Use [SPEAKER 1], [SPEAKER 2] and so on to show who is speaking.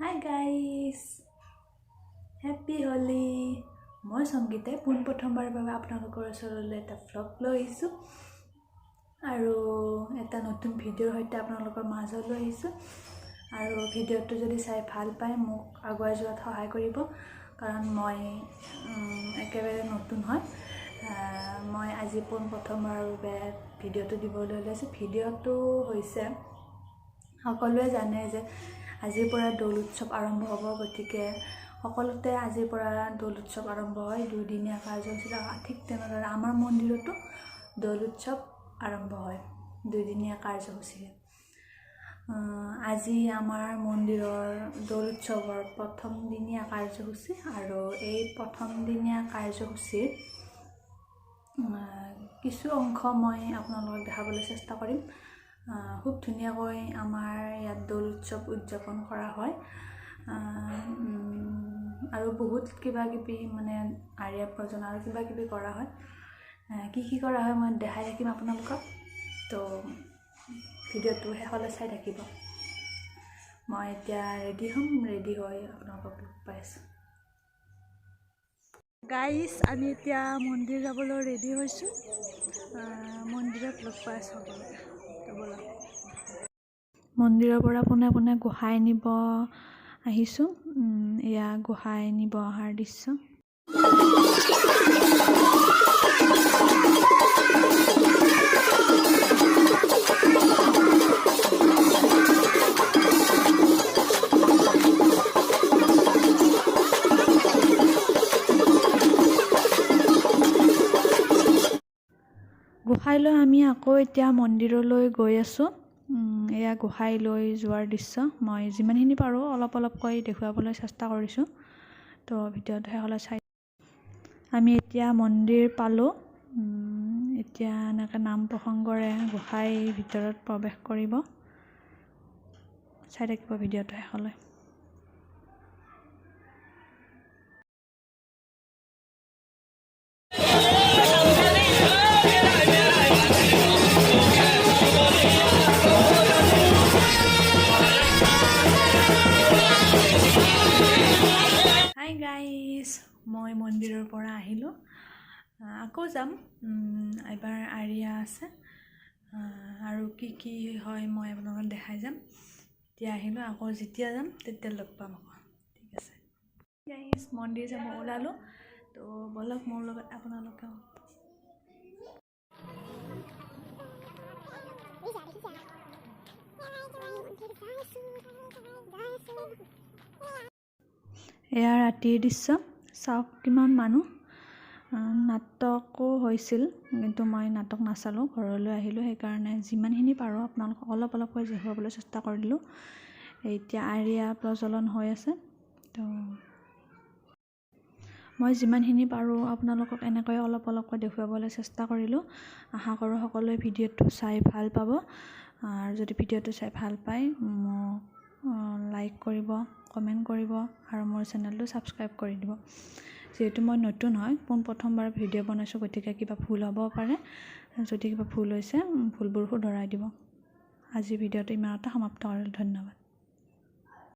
[SPEAKER 1] Hi guys, Happy Holi! মই সংগীতে প্ৰথমবাৰৰ বাবে আপোনালোকৰ ওচৰলৈ এটা ভ্লগ লৈ আহিছোঁ আৰু এটা নতুন ভিডিঅ'ৰ সৈতে আপোনালোকৰ মাজলৈ আহিছোঁ আৰু ভিডিঅ'টো যদি চাই ভাল পায় মোক আগুৱাই যোৱাত সহায় কৰিব কাৰণ মই একেবাৰে নতুন হয় মই আজি প্ৰথমবাৰৰ বাবে ভিডিঅ'টো দিবলৈ ওলাইছোঁ ভিডিঅ'টো হৈছে সকলোৱে জানে যে আজিৰ পৰা দৌল উৎসৱ আৰম্ভ হ'ব গতিকে সকলোতে আজিৰ পৰা দৌল উৎসৱ আৰম্ভ হয় দুদিনীয়া কাৰ্যসূচী ঠিক তেনেদৰে আমাৰ মন্দিৰতো দৌল উৎসৱ আৰম্ভ হয় দুদিনীয়া কাৰ্যসূচীৰে আজি আমাৰ মন্দিৰৰ দৌল উৎসৱৰ প্ৰথম দিনীয়া কাৰ্যসূচী আৰু এই প্ৰথম দিনীয়া কাৰ্যসূচীৰ কিছু অংশ মই আপোনালোকক দেখাবলৈ চেষ্টা কৰিম খুব ধুনীয়াকৈ আমাৰ ইয়াত দৌল উৎসৱ উদযাপন কৰা হয় আৰু বহুত কিবা কিবি মানে আৰিয়া প্ৰজন আৰু কিবা কিবি কৰা হয় কি কৰা হয় মই দেখাই থাকিম আপোনালোকক তো ভিডিঅ'টো শেষলৈ চাই থাকিব মই এতিয়া ৰেডি হৈ আপোনালোকক লগ পাই আছোঁ গাইজ আমি এতিয়া মন্দিৰ যাবলৈ ৰেডি হৈছোঁ মন্দিৰত লগ পাই আছোঁ মন্দিৰৰ পৰা পোনে পোনে গোসাঁই নিব আহিছোঁ এয়া গোসাঁই নিব অহাৰ দৃশ্য গোসাঁইলৈ আমি আকৌ এতিয়া মন্দিৰলৈ গৈ আছোঁ এয়া গোসাঁইলৈ যোৱাৰ দৃশ্য মই যিমানখিনি পাৰোঁ অলপকৈ দেখুৱাবলৈ চেষ্টা কৰিছোঁ তো ভিডিঅ'টো শেষলৈ চাই আমি এতিয়া মন্দিৰ পালোঁ এতিয়া এনেকৈ নাম প্ৰসংগৰে গোসাঁই ভিতৰত প্ৰৱেশ কৰিব চাই থাকিব ভিডিঅ'টো শেষলৈ গাইজ মই মন্দিৰৰ পৰা আহিলোঁ আকৌ যাম এবাৰ আৰিয়া আছে আৰু কি হয় মই আপোনালোকক দেখাই যাম এতিয়া আহিলোঁ আকৌ যেতিয়া যাম তেতিয়া লগ পাম আকৌ ঠিক আছে গাইজ মন্দিৰ যাব ওলালোঁ তো বলক মোৰ লগত আপোনালোকে এয়া ৰাতিৰ দৃশ্য চাওক কিমান মানুহ নাটকো হৈছিল কিন্তু মই নাটক নাচালোঁ ঘৰলৈ আহিলোঁ সেইকাৰণে যিমানখিনি পাৰোঁ আপোনালোকক অলপকৈ দেখুৱাবলৈ চেষ্টা কৰিলোঁ এতিয়া আৰিয়া প্ৰজ্বলন হৈ আছে তো মই যিমানখিনি পাৰোঁ আপোনালোকক এনেকৈ অলপকৈ দেখুৱাবলৈ চেষ্টা কৰিলোঁ আশা কৰোঁ সকলোৱে ভিডিঅ'টো চাই ভাল পাব আৰু যদি ভিডিঅ'টো চাই ভাল পায় মোক লাইক কৰিব কমেণ্ট কৰিব আৰু মোৰ চেনেলটো ছাবস্ক্ৰাইব কৰি দিব যিহেতু মই নতুন হয় প্ৰথমবাৰ ভিডিঅ' বনাইছোঁ গতিকে কিবা ভুল হ'ব পাৰে যদি কিবা ভুল হৈছে ভুলবোৰ শুধৰাই দিব আজি ভিডিঅ'টো ইমানতে সমাপ্ত কৰিলোঁ ধন্যবাদ